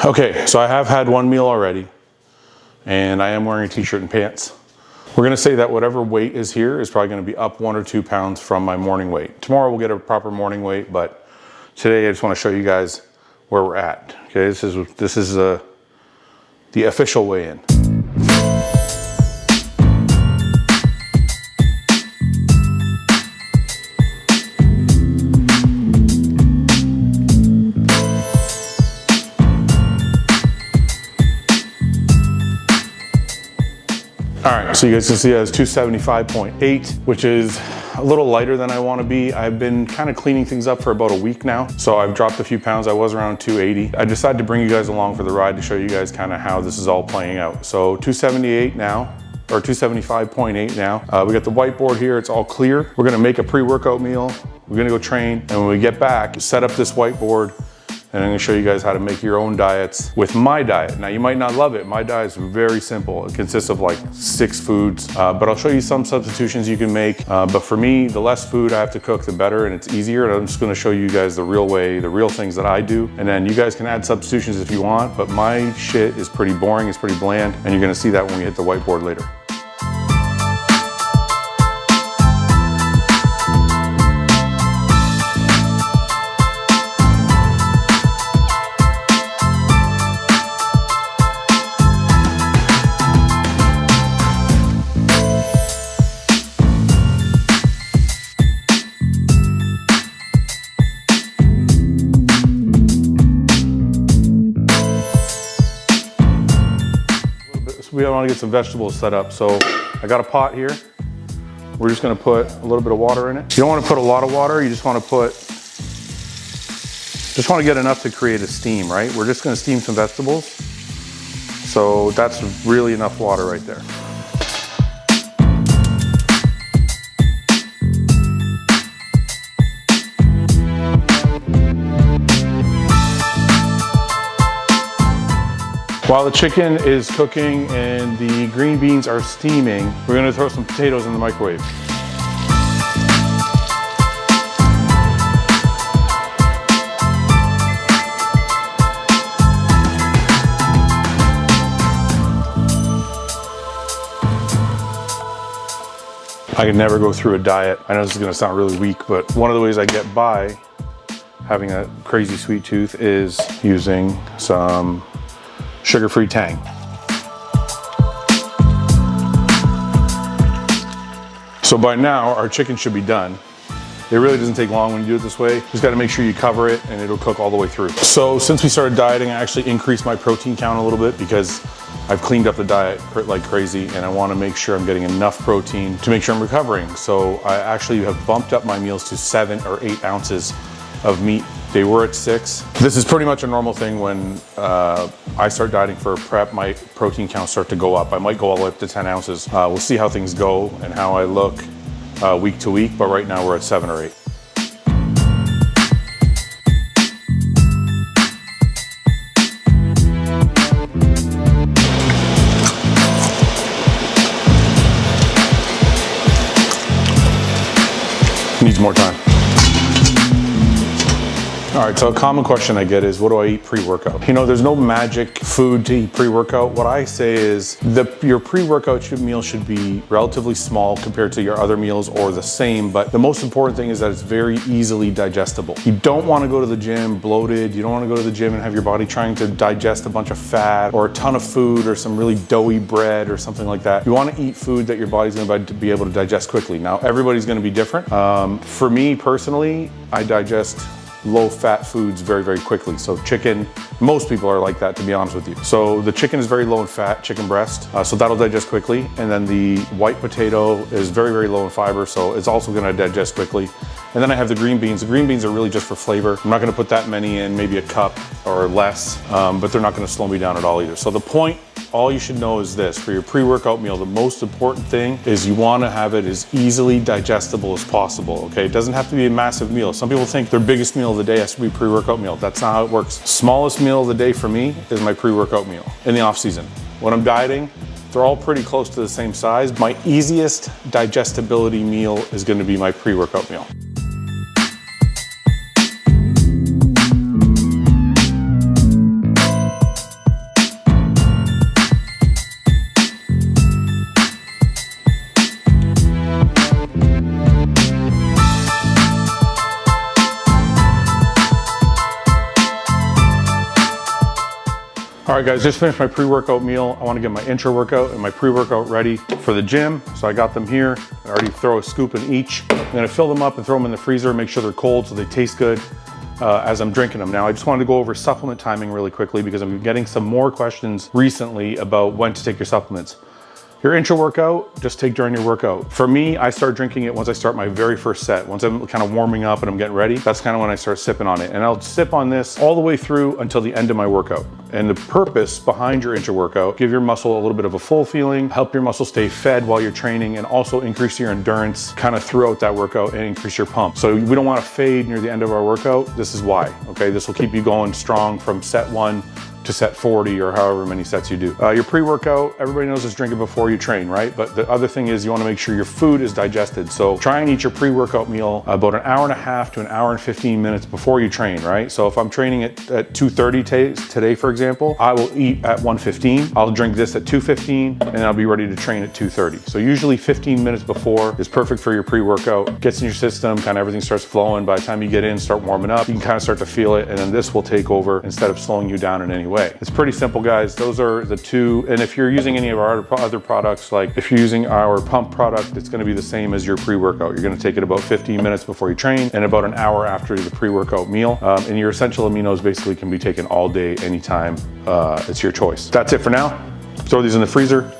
Okay, so I have had one meal already, and I am wearing a t-shirt and pants. We're gonna say that whatever weight is here is probably gonna be up 1 or 2 pounds from my morning weight. Tomorrow we'll get a proper morning weight, but today I just wanna show you guys where we're at. Okay, this is the official weigh-in. All right, so you guys can see it has 275.8, which is a little lighter than I want to be. I've been kind of cleaning things up for about a week now, so I've dropped a few pounds. I was around 280. I decided to bring you guys along for the ride to show you guys kind of how this is all playing out. So 278 now, or 275.8 now. We got the whiteboard here, it's all clear. We're gonna make a pre-workout meal. We're gonna go train, and when we get back, set up this whiteboard, and I'm gonna show you guys how to make your own diets with my diet. Now, you might not love it. My diet is very simple. It consists of like 6 foods, but I'll show you some substitutions you can make. But for me, the less food I have to cook, the better, and it's easier. And I'm just gonna show you guys the real way, the real things that I do. And then you guys can add substitutions if you want, but my shit is pretty boring, it's pretty bland, and you're gonna see that when we hit the whiteboard later. We want to get some vegetables set up. So I got a pot here. We're just going to put a little bit of water in it. You don't want to put a lot of water. You just want to get enough to create a steam, right? We're just going to steam some vegetables. So that's really enough water right there. While the chicken is cooking and the green beans are steaming, we're gonna throw some potatoes in the microwave. I can never go through a diet. I know this is gonna sound really weak, but one of the ways I get by having a crazy sweet tooth is using some sugar-free Tang. So by now, our chicken should be done. It really doesn't take long when you do it this way. Just gotta make sure you cover it and it'll cook all the way through. So since we started dieting, I actually increased my protein count a little bit because I've cleaned up the diet like crazy, and I wanna make sure I'm getting enough protein to make sure I'm recovering. So I actually have bumped up my meals to 7 or 8 ounces of meat. They were at 6. This is pretty much a normal thing when I start dieting for prep. My protein counts start to go up. I might go all the way up to 10 ounces. We'll see how things go and how I look week to week, but right now we're at 7 or 8. Needs more time. All right, so a common question I get is, what do I eat pre-workout? You know, there's no magic food to eat pre-workout. What I say is your pre-workout meal should be relatively small compared to your other meals, or the same, but the most important thing is that it's very easily digestible. You don't want to go to the gym bloated. You don't want to go to the gym and have your body trying to digest a bunch of fat or a ton of food or some really doughy bread or something like that. You want to eat food that your body's going to be able to digest quickly. Now, everybody's going to be different. For me personally, I digest low-fat foods very, very quickly. So chicken, most people are like that, to be honest with you. So the chicken is very low in fat, chicken breast, so that'll digest quickly. And then the white potato is very, very low in fiber, so it's also gonna digest quickly. And then I have the green beans. The green beans are really just for flavor. I'm not gonna put that many in, maybe a cup or less, but they're not gonna slow me down at all either. So the point, all you should know is this: for your pre-workout meal, the most important thing is you wanna have it as easily digestible as possible, okay? It doesn't have to be a massive meal. Some people think their biggest meal of the day has to be pre-workout meal. That's not how it works. Smallest meal of the day for me is my pre-workout meal in the off season. When I'm dieting, they're all pretty close to the same size. My easiest digestibility meal is gonna be my pre-workout meal. All right guys, just finished my pre-workout meal. I wanna get my intra workout and my pre-workout ready for the gym. So I got them here. I already throw a scoop in each. I'm gonna fill them up and throw them in the freezer, make sure they're cold so they taste good as I'm drinking them. Now, I just wanted to go over supplement timing really quickly because I'm getting some more questions recently about when to take your supplements. Your intra workout, just take during your workout. For me, I start drinking it once I start my very first set. Once I'm kind of warming up and I'm getting ready, that's kind of when I start sipping on it. And I'll sip on this all the way through until the end of my workout. And the purpose behind your intra workout, give your muscle a little bit of a full feeling, help your muscle stay fed while you're training, and also increase your endurance kind of throughout that workout and increase your pump. So we don't want to fade near the end of our workout. This is why, okay? This will keep you going strong from set 1 to set 40 or however many sets you do. Your pre-workout, everybody knows is drinking before you train, right? But the other thing is you want to make sure your food is digested. So try and eat your pre-workout meal about an hour and a half to an hour and 15 minutes before you train, right? So if I'm training at 2:30 today, for example, I will eat at 1:15. I'll drink this at 2:15 and I'll be ready to train at 2:30. So usually 15 minutes before is perfect for your pre-workout. Gets in your system, kind of everything starts flowing. By the time you get in, start warming up, you can kind of start to feel it, and then this will take over instead of slowing you down in any way. It's pretty simple, guys. Those are the two. And if you're using any of our other products, like if you're using our pump product, it's going to be the same as your pre-workout. You're going to take it about 15 minutes before you train and about an hour after the pre-workout meal. And your essential aminos basically can be taken all day, anytime. It's your choice. That's it for now. Throw these in the freezer,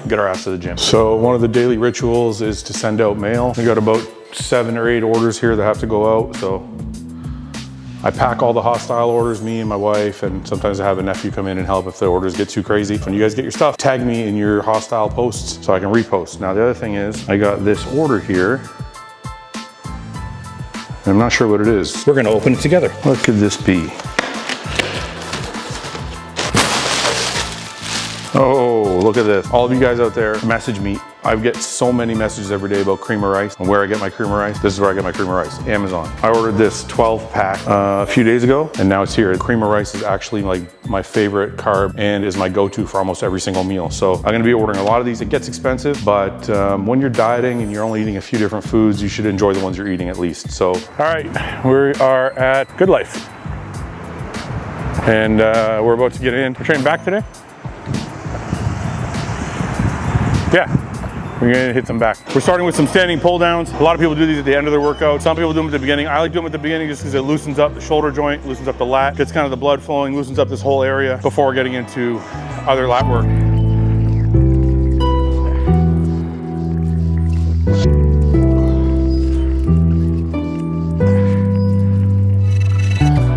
get our ass to the gym. So one of the daily rituals is to send out mail. We got about 7 or 8 orders here that have to go out. So I pack all the hostile orders, me and my wife, and sometimes I have a nephew come in and help if the orders get too crazy. When you guys get your stuff, tag me in your hostile posts so I can repost. Now the other thing is, I got this order here. And I'm not sure what it is. We're gonna open it together. What could this be? Oh, look at this. All of you guys out there, message me. I get so many messages every day about cream of rice and where I get my cream of rice. This is where I get my cream of rice, Amazon. I ordered this 12 pack a few days ago, and now it's here. Cream of rice is actually like my favorite carb and is my go-to for almost every single meal. So I'm gonna be ordering a lot of these. It gets expensive, but when you're dieting and you're only eating a few different foods, you should enjoy the ones you're eating at least. So, all right, we are at Good Life. And we're about to get in. We're training back today? Yeah, we're gonna hit some back. We're starting with some standing pull downs. A lot of people do these at the end of their workout. Some people do them at the beginning. I like doing them at the beginning just because it loosens up the shoulder joint, loosens up the lat, gets kind of the blood flowing, loosens up this whole area before getting into other lat work.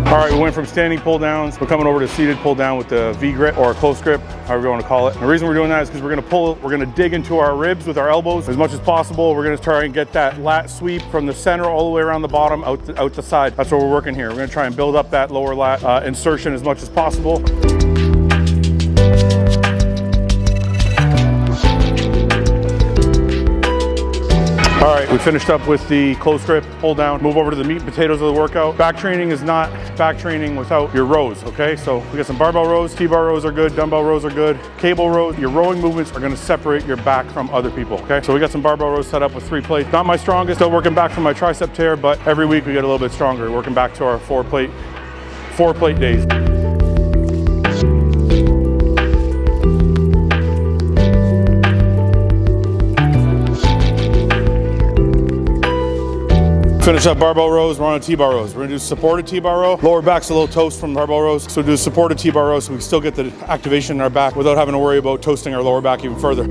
All right, we went from standing pull downs. We're coming over to seated pull down with the V-grip or a close grip, however you want to call it. And the reason we're doing that is because we're gonna dig into our ribs with our elbows as much as possible. We're gonna try and get that lat sweep from the center all the way around the bottom, out the side. That's what we're working here. We're gonna try and build up that lower lat insertion as much as possible. All right, we finished up with the close grip, pull down, move over to the meat and potatoes of the workout. Back training is not back training without your rows, okay? So we got some barbell rows, T-bar rows are good, dumbbell rows are good, cable rows. Your rowing movements are gonna separate your back from other people, okay? So we got some barbell rows set up with 3 plates. Not my strongest, still working back from my tricep tear, but every week we get a little bit stronger, working back to our 4 plate days. Finish up barbell rows, we're on a T-bar rows. We're gonna do supported T-bar row. Lower back's a little toast from barbell rows, so we'll do supported T-bar row so we can still get the activation in our back without having to worry about toasting our lower back even further.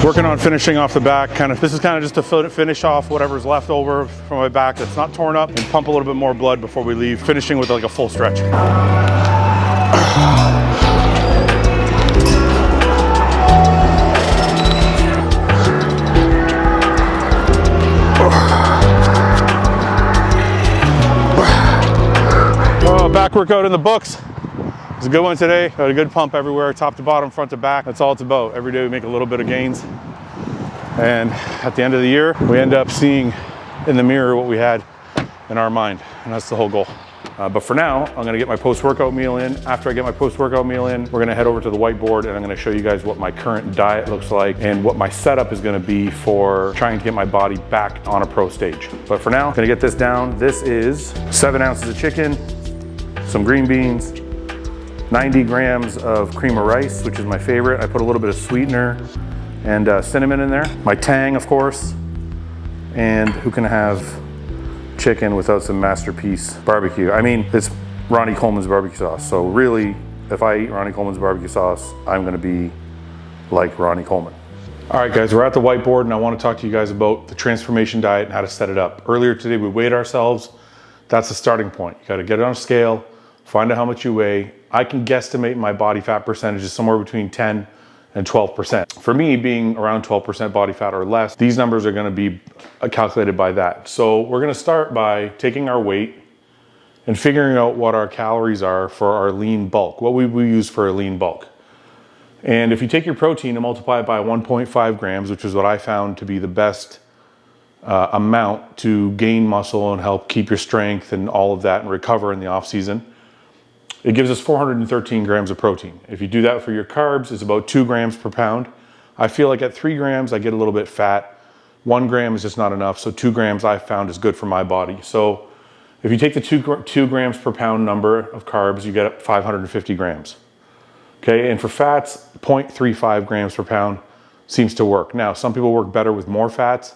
Working on finishing off the back, this is kind of just to finish off whatever's left over from my back that's not torn up and pump a little bit more blood before we leave, finishing with like a full stretch. Back workout in the books. It's a good one today. Got a good pump everywhere, top to bottom, front to back. That's all it's about. Every day we make a little bit of gains. And at the end of the year, we end up seeing in the mirror what we had in our mind. And that's the whole goal. But for now, I'm gonna get my post-workout meal in. After I get my post-workout meal in, we're gonna head over to the whiteboard and I'm gonna show you guys what my current diet looks like and what my setup is gonna be for trying to get my body back on a pro stage. But for now, I'm gonna get this down. This is 7 ounces of chicken, some green beans, 90 grams of cream of rice, which is my favorite. I put a little bit of sweetener and cinnamon in there. My Tang, of course. And who can have chicken without some Masterpiece barbecue? I mean, it's Ronnie Coleman's barbecue sauce. So really, if I eat Ronnie Coleman's barbecue sauce, I'm gonna be like Ronnie Coleman. All right, guys, we're at the whiteboard and I wanna talk to you guys about the transformation diet and how to set it up. Earlier today, we weighed ourselves. That's the starting point. You gotta get it on a scale, find out how much you weigh. I can guesstimate my body fat percentage is somewhere between 10 and 12%. For me, being around 12% body fat or less, these numbers are gonna be calculated by that. So we're gonna start by taking our weight and figuring out what our calories are for our lean bulk, what we use for a lean bulk. And if you take your protein and multiply it by 1.5 grams, which is what I found to be the best amount to gain muscle and help keep your strength and all of that and recover in the off season, it gives us 413 grams of protein. If you do that for your carbs, it's about 2 grams per pound. I feel like at 3 grams, I get a little bit fat. 1 gram is just not enough, so 2 grams I found is good for my body. So if you take the 2 grams per pound number of carbs, you get 550 grams. Okay, and for fats, 0.35 grams per pound seems to work. Now, some people work better with more fats.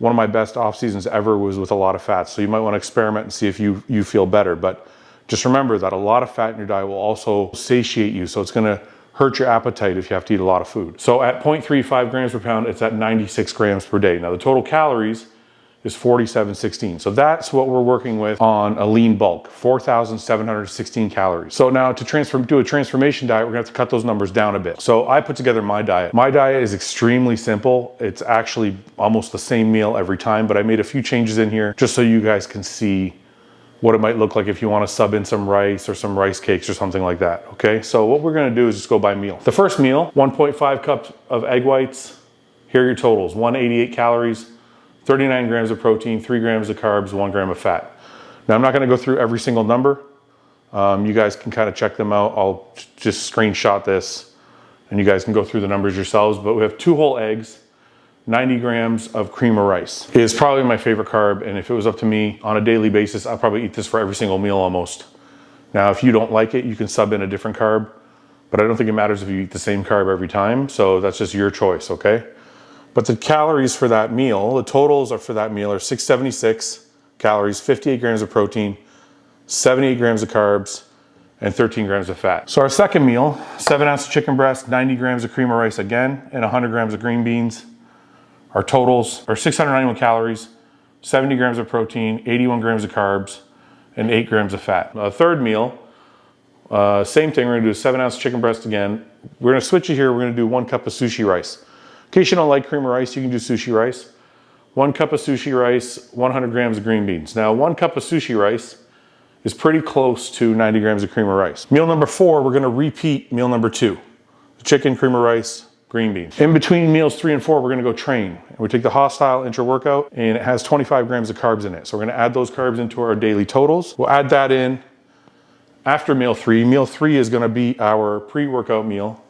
One of my best off seasons ever was with a lot of fats, so you might want to experiment and see if you feel better. But just remember that a lot of fat in your diet will also satiate you, so it's gonna hurt your appetite if you have to eat a lot of food. So at 0.35 grams per pound, it's at 96 grams per day. Now the total calories is 4716. So that's what we're working with on a lean bulk, 4,716 calories. So now to do a transformation diet, we're gonna have to cut those numbers down a bit. So I put together my diet. My diet is extremely simple. It's actually almost the same meal every time, but I made a few changes in here just so you guys can see what it might look like if you want to sub in some rice or some rice cakes or something like that, okay? So what we're gonna do is just go by meal. The first meal, 1.5 cups of egg whites. Here are your totals, 188 calories, 39 grams of protein, 3 grams of carbs, 1 gram of fat. Now I'm not gonna go through every single number. You guys can kind of check them out. I'll just screenshot this and you guys can go through the numbers yourselves, but we have 2 whole eggs, 90 grams of cream of rice. It is probably my favorite carb, and if it was up to me on a daily basis, I'll probably eat this for every single meal almost. Now, if you don't like it, you can sub in a different carb, but I don't think it matters if you eat the same carb every time, so that's just your choice, okay? But the calories for that meal, the totals for that meal are 676 calories, 58 grams of protein, 78 grams of carbs, and 13 grams of fat. So our second meal, 7 ounces of chicken breast, 90 grams of cream of rice again, and 100 grams of green beans. Our totals are 691 calories, 70 grams of protein, 81 grams of carbs, and 8 grams of fat. The third meal, same thing, we're gonna do a 7 ounce chicken breast again. We're gonna switch it here, we're gonna do 1 cup of sushi rice. In case you don't like cream of rice, you can do sushi rice. 1 cup of sushi rice, 100 grams of green beans. Now 1 cup of sushi rice is pretty close to 90 grams of cream of rice. Meal number 4, we're gonna repeat meal number 2. Chicken, cream of rice, green beans. In between meals 3 and 4, we're gonna go train. We take the Hostile intra workout and it has 25 grams of carbs in it. So we're gonna add those carbs into our daily totals. We'll add that in after meal 3. Meal 3 is gonna be our pre-workout meal.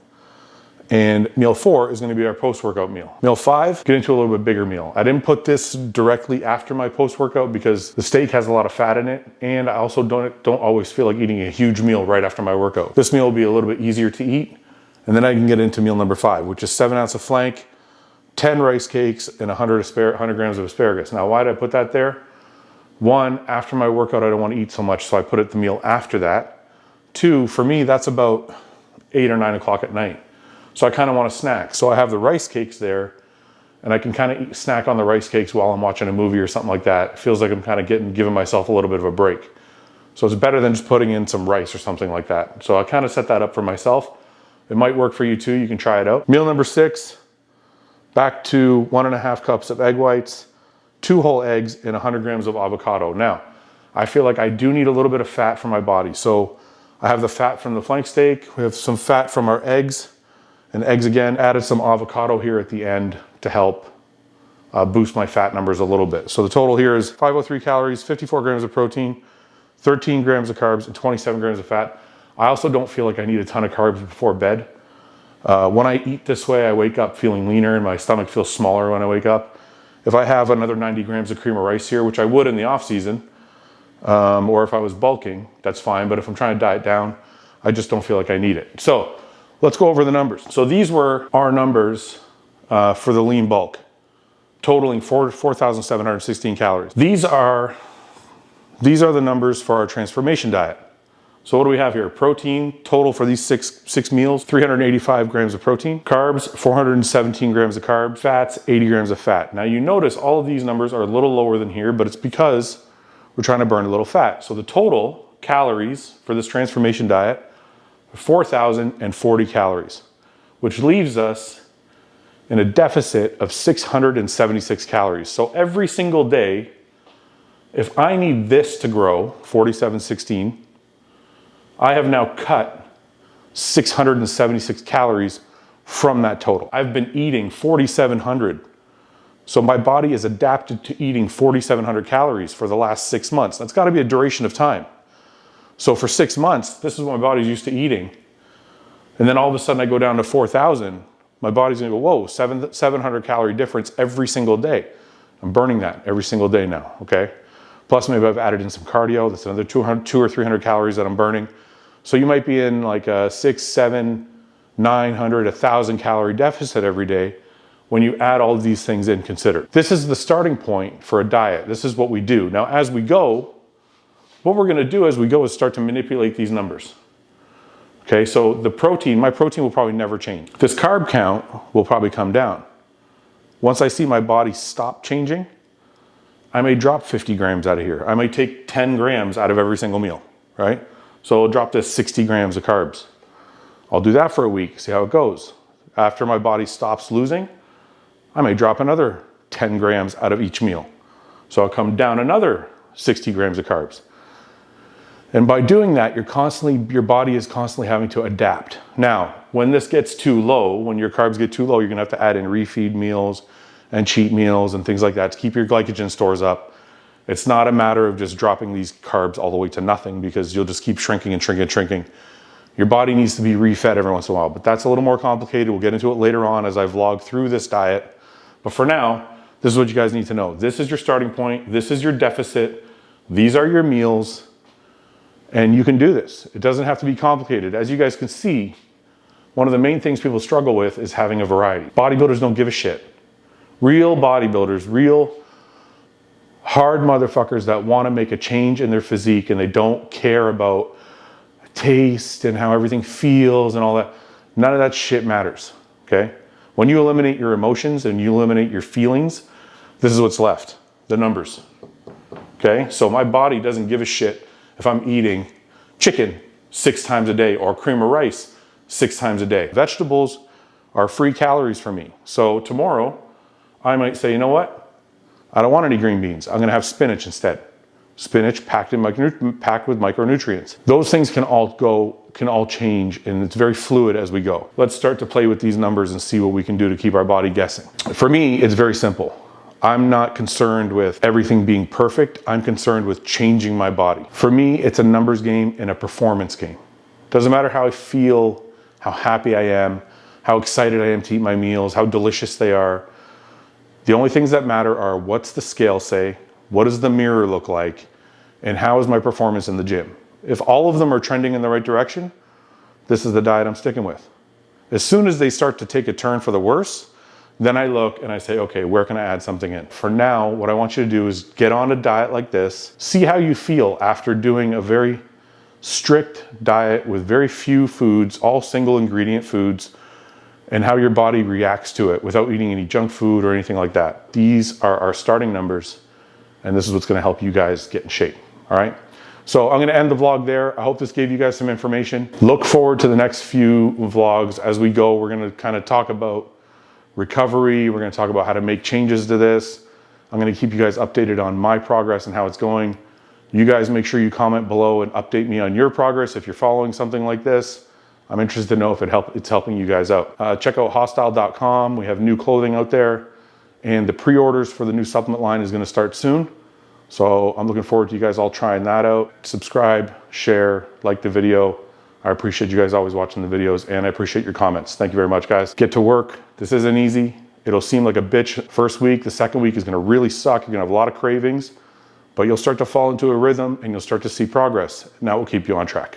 And meal 4 is gonna be our post-workout meal. Meal 5, get into a little bit bigger meal. I didn't put this directly after my post-workout because the steak has a lot of fat in it. And I also don't always feel like eating a huge meal right after my workout. This meal will be a little bit easier to eat. And then I can get into meal number 5, which is 7 ounces of flank, 10 rice cakes, and 100 grams of asparagus. Now, why did I put that there? 1, after my workout, I don't want to eat so much, so I put it the meal after that. 2, for me, that's about 8 or 9 o'clock at night. So I kind of want to snack. So I have the rice cakes there, and I can kind of snack on the rice cakes while I'm watching a movie or something like that. It feels like I'm kind of giving myself a little bit of a break. So it's better than just putting in some rice or something like that. So I kind of set that up for myself. It might work for you too, you can try it out. Meal number 6, back to 1.5 cups of egg whites, 2 whole eggs, and 100 grams of avocado. Now, I feel like I do need a little bit of fat for my body. So I have the fat from the flank steak, we have some fat from our eggs, and eggs again, added some avocado here at the end to help boost my fat numbers a little bit. So the total here is 503 calories, 54 grams of protein, 13 grams of carbs and 27 grams of fat. I also don't feel like I need a ton of carbs before bed. When I eat this way, I wake up feeling leaner and my stomach feels smaller when I wake up. If I have another 90 grams of cream of rice here, which I would in the off season, or if I was bulking, that's fine. But if I'm trying to diet down, I just don't feel like I need it. So let's go over the numbers. So these were our numbers for the lean bulk, totaling 4,716 calories. These are the numbers for our transformation diet. So what do we have here? Protein total for these six meals, 385 grams of protein. Carbs, 417 grams of carbs. Fats, 80 grams of fat. Now you notice all of these numbers are a little lower than here, but it's because we're trying to burn a little fat. So the total calories for this transformation diet, 4,040 calories, which leaves us in a deficit of 676 calories. So every single day, if I need this to grow, 4716, I have now cut 676 calories from that total. I've been eating 4,700. So my body is adapted to eating 4,700 calories for the last 6 months. That's got to be a duration of time. So for 6 months, this is what my body's used to eating. And then all of a sudden I go down to 4,000. My body's gonna go, whoa, 700 calorie difference every single day. I'm burning that every single day now, okay? Plus maybe I've added in some cardio. That's another 200 or 300 calories that I'm burning. So you might be in like a 600, 700, 900, 1,000 calorie deficit every day when you add all of these things in considered. This is the starting point for a diet. This is what we do. Now, as we go, what we're gonna do as we go is start to manipulate these numbers. Okay, so the protein, my protein will probably never change. This carb count will probably come down. Once I see my body stop changing, I may drop 50 grams out of here. I may take 10 grams out of every single meal, right? So I'll drop to 60 grams of carbs. I'll do that for a week, see how it goes. After my body stops losing, I may drop another 10 grams out of each meal. So I'll come down another 60 grams of carbs. And by doing that, your body is constantly having to adapt. Now, when this gets too low, when your carbs get too low, you're gonna have to add in refeed meals and cheat meals and things like that to keep your glycogen stores up. It's not a matter of just dropping these carbs all the way to nothing because you'll just keep shrinking and shrinking and shrinking. Your body needs to be refed every once in a while, but that's a little more complicated. We'll get into it later on as I vlog through this diet. But for now, this is what you guys need to know. This is your starting point. This is your deficit. These are your meals. And you can do this. It doesn't have to be complicated. As you guys can see, one of the main things people struggle with is having a variety. Bodybuilders don't give a shit. Real bodybuilders, real hard motherfuckers that want to make a change in their physique and they don't care about taste and how everything feels and all that. None of that shit matters, okay? When you eliminate your emotions and you eliminate your feelings, this is what's left, the numbers, okay? So my body doesn't give a shit if I'm eating chicken 6 times a day or cream of rice 6 times a day. Vegetables are free calories for me. So tomorrow I might say, you know what? I don't want any green beans. I'm gonna have spinach instead. Spinach packed with micronutrients. Those things can all change, and it's very fluid as we go. Let's start to play with these numbers and see what we can do to keep our body guessing. For me, it's very simple. I'm not concerned with everything being perfect. I'm concerned with changing my body. For me, it's a numbers game and a performance game. Doesn't matter how I feel, how happy I am, how excited I am to eat my meals, how delicious they are. The only things that matter are what's the scale say, what does the mirror look like, and how is my performance in the gym. If all of them are trending in the right direction, this is the diet I'm sticking with. As soon as they start to take a turn for the worse, then I look and I say, okay, where can I add something in? For now, what I want you to do is get on a diet like this, see how you feel after doing a very strict diet with very few foods, all single ingredient foods, and how your body reacts to it without eating any junk food or anything like that. These are our starting numbers, and this is what's gonna help you guys get in shape, all right? So I'm gonna end the vlog there. I hope this gave you guys some information. Look forward to the next few vlogs as we go. We're gonna kind of talk about recovery. We're gonna talk about how to make changes to this. I'm gonna keep you guys updated on my progress and how it's going. You guys make sure you comment below and update me on your progress if you're following something like this. I'm interested to know if it's helping you guys out. Check out Hostile.com. We have new clothing out there, and the pre-orders for the new supplement line is gonna start soon. So I'm looking forward to you guys all trying that out. Subscribe, share, like the video. I appreciate you guys always watching the videos, and I appreciate your comments. Thank you very much, guys. Get to work. This isn't easy. It'll seem like a bitch first week. The second week is gonna really suck. You're gonna have a lot of cravings, but you'll start to fall into a rhythm and you'll start to see progress. And that will keep you on track.